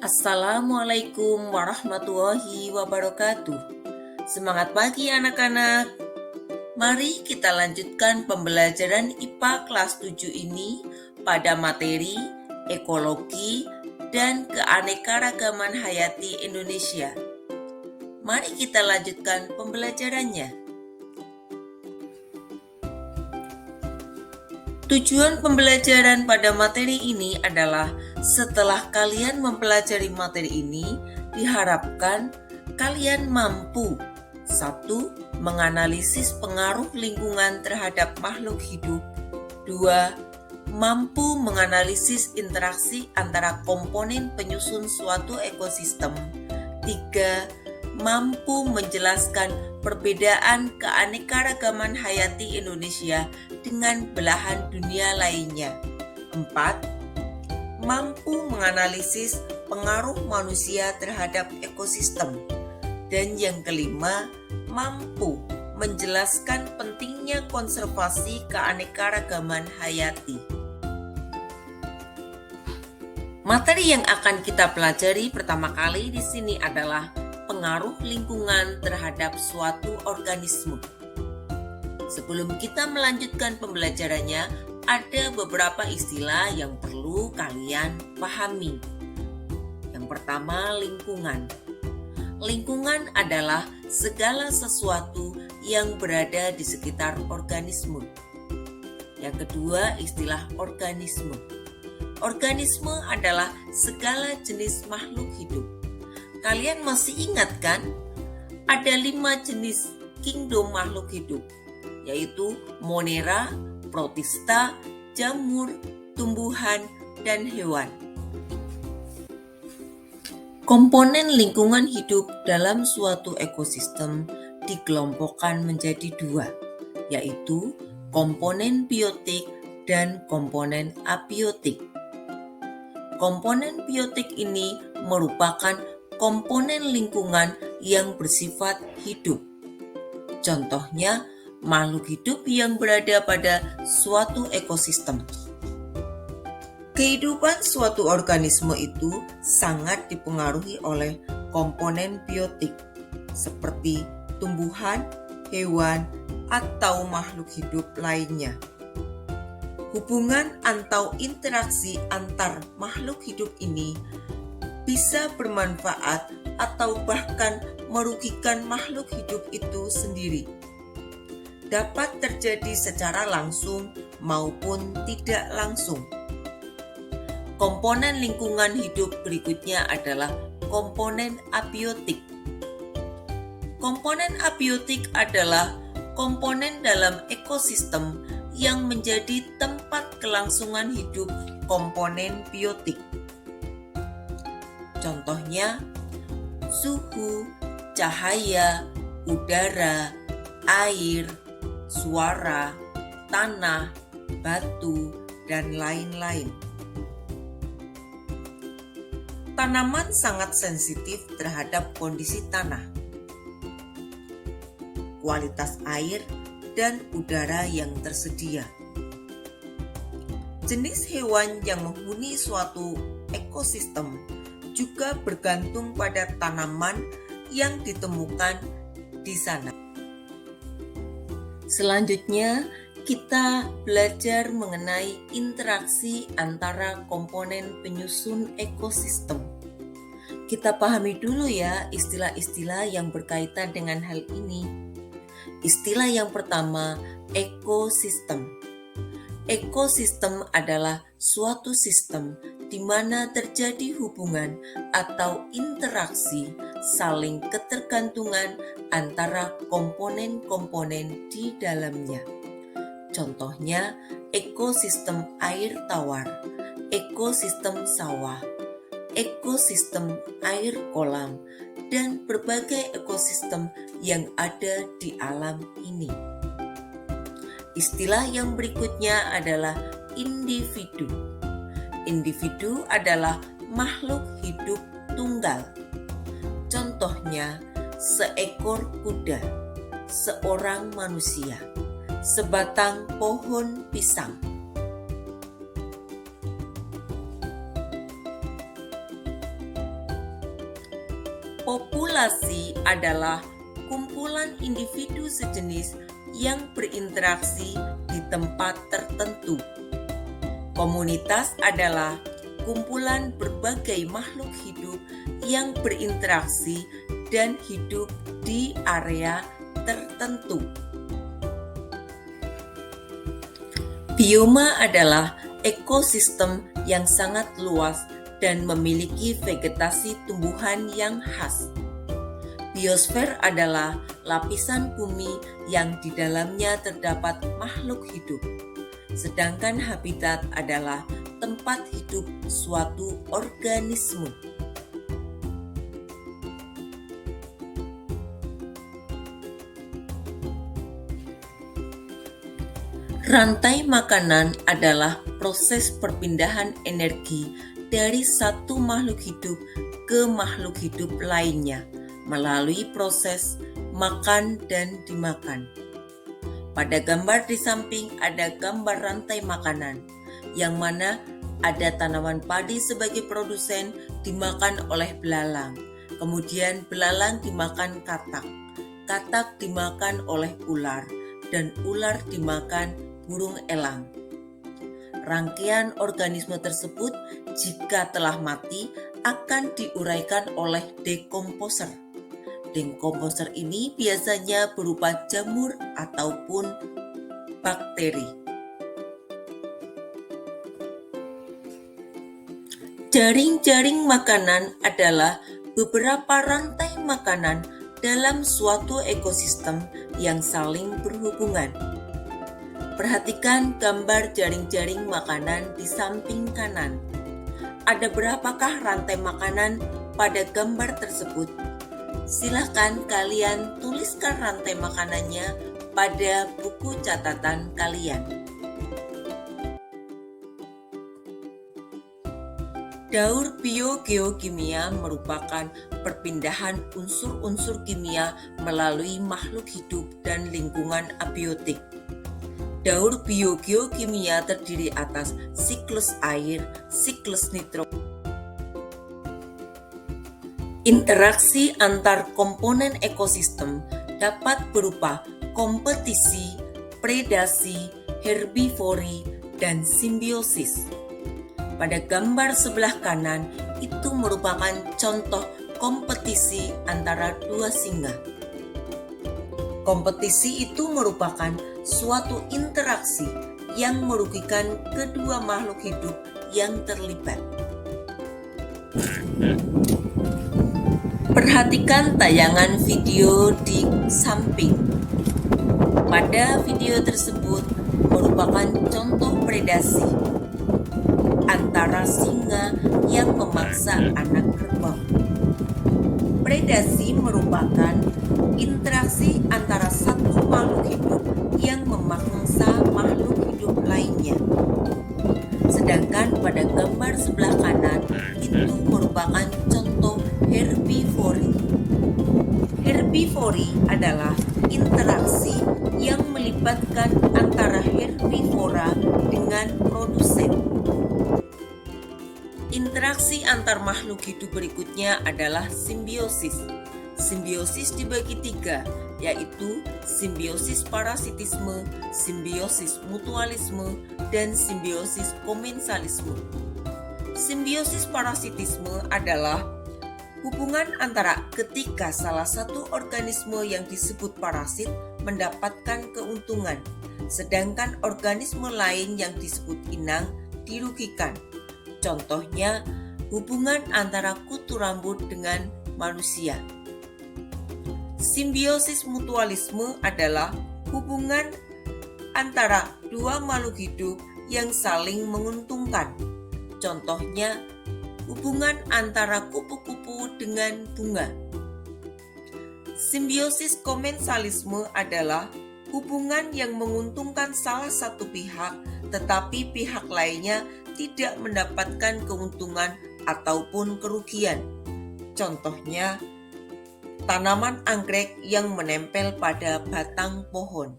Assalamualaikum warahmatullahi wabarakatuh. Semangat pagi anak-anak. Mari kita lanjutkan pembelajaran IPA kelas 7 ini pada materi ekologi dan keanekaragaman hayati Indonesia. Mari kita lanjutkan pembelajarannya. Tujuan pembelajaran pada materi ini adalah setelah kalian mempelajari materi ini, diharapkan kalian mampu 1. Menganalisis pengaruh lingkungan terhadap makhluk hidup. 2. Mampu menganalisis interaksi antara komponen penyusun suatu ekosistem. 3. Mampu menjelaskan perbedaan keanekaragaman hayati Indonesia dengan belahan dunia lainnya. 4. Mampu menganalisis pengaruh manusia terhadap ekosistem. Dan yang kelima, mampu menjelaskan pentingnya konservasi keanekaragaman hayati. Materi yang akan kita pelajari pertama kali di sini adalah pengaruh lingkungan terhadap suatu organisme. Sebelum kita melanjutkan pembelajarannya, ada beberapa istilah yang perlu kalian pahami. Yang pertama, lingkungan. Lingkungan adalah segala sesuatu yang berada di sekitar organisme. Yang kedua, istilah organisme. Organisme adalah segala jenis makhluk hidup. Kalian masih ingat kan? Ada 5 jenis kingdom makhluk hidup, yaitu monera, protista, jamur, tumbuhan, dan hewan. Komponen lingkungan hidup dalam suatu ekosistem dikelompokkan menjadi 2, yaitu komponen biotik dan komponen abiotik. Komponen biotik ini merupakan komponen lingkungan yang bersifat hidup. Contohnya, makhluk hidup yang berada pada suatu ekosistem. Kehidupan suatu organisme itu sangat dipengaruhi oleh komponen biotik, seperti tumbuhan, hewan, atau makhluk hidup lainnya. Hubungan atau interaksi antar makhluk hidup ini bisa bermanfaat atau bahkan merugikan makhluk hidup itu sendiri. Dapat terjadi secara langsung maupun tidak langsung. Komponen lingkungan hidup berikutnya adalah komponen abiotik. Komponen abiotik adalah komponen dalam ekosistem yang menjadi tempat kelangsungan hidup komponen biotik. Contohnya, suhu, cahaya, udara, air, suara, tanah, batu, dan lain-lain. Tanaman sangat sensitif terhadap kondisi tanah, kualitas air, dan udara yang tersedia. Jenis hewan yang menghuni suatu ekosistem juga bergantung pada tanaman yang ditemukan di sana. Selanjutnya, kita belajar mengenai interaksi antara komponen penyusun ekosistem. Kita pahami dulu ya istilah-istilah yang berkaitan dengan hal ini. Istilah yang pertama, ekosistem. Ekosistem adalah suatu sistem di mana terjadi hubungan atau interaksi saling ketergantungan antara komponen-komponen di dalamnya. Contohnya, ekosistem air tawar, ekosistem sawah, ekosistem air kolam, dan berbagai ekosistem yang ada di alam ini. Istilah yang berikutnya adalah individu. Individu adalah makhluk hidup tunggal. Contohnya, seekor kuda, seorang manusia, sebatang pohon pisang. Populasi adalah kumpulan individu sejenis yang berinteraksi di tempat tertentu. Komunitas adalah kumpulan berbagai makhluk hidup yang berinteraksi dan hidup di area tertentu. Bioma adalah ekosistem yang sangat luas dan memiliki vegetasi tumbuhan yang khas. Biosfer adalah lapisan bumi yang di dalamnya terdapat makhluk hidup, sedangkan habitat adalah tempat hidup suatu organisme. Rantai makanan adalah proses perpindahan energi dari satu makhluk hidup ke makhluk hidup lainnya melalui proses makan dan dimakan. Pada gambar di samping ada gambar rantai makanan, yang mana ada tanaman padi sebagai produsen dimakan oleh belalang. Kemudian belalang dimakan katak, katak dimakan oleh ular, dan ular dimakan burung elang. Rangkaian organisme tersebut jika telah mati akan diuraikan oleh dekomposer. Dekomposer ini biasanya berupa jamur ataupun bakteri. Jaring-jaring makanan adalah beberapa rantai makanan dalam suatu ekosistem yang saling berhubungan. Perhatikan gambar jaring-jaring makanan di samping kanan. Ada berapakah rantai makanan pada gambar tersebut? Silakan kalian tuliskan rantai makanannya pada buku catatan kalian. Daur biogeokimia merupakan perpindahan unsur-unsur kimia melalui makhluk hidup dan lingkungan abiotik. Daur biogeokimia terdiri atas siklus air, siklus nitrogen. Interaksi antar komponen ekosistem dapat berupa kompetisi, predasi, herbivori, dan simbiosis. Pada gambar sebelah kanan itu merupakan contoh kompetisi antara dua singa. Kompetisi itu merupakan suatu interaksi yang merugikan kedua makhluk hidup yang terlibat. Perhatikan tayangan video di samping. Pada video tersebut merupakan contoh predasi antara singa yang memaksa anak kerbau. Predasi merupakan interaksi antara satu makhluk hidup yang memangsa makhluk hidup lainnya. Sedangkan pada gambar sebelah kanan itu merupakan contoh herbivori. Herbivori adalah interaksi yang melibatkan antara herbivora dengan produsen. Interaksi antar makhluk hidup berikutnya adalah simbiosis. Simbiosis dibagi tiga, yaitu simbiosis parasitisme, simbiosis mutualisme, dan simbiosis komensalisme. Simbiosis parasitisme adalah hubungan antara ketika salah satu organisme yang disebut parasit mendapatkan keuntungan, sedangkan organisme lain yang disebut inang dirugikan. Contohnya, hubungan antara kutu rambut dengan manusia. Simbiosis mutualisme adalah hubungan antara dua makhluk hidup yang saling menguntungkan. Contohnya, hubungan antara kupu-kupu dengan bunga. Simbiosis komensalisme adalah hubungan yang menguntungkan salah satu pihak, tetapi pihak lainnya tidak mendapatkan keuntungan ataupun kerugian. Contohnya, tanaman anggrek yang menempel pada batang pohon.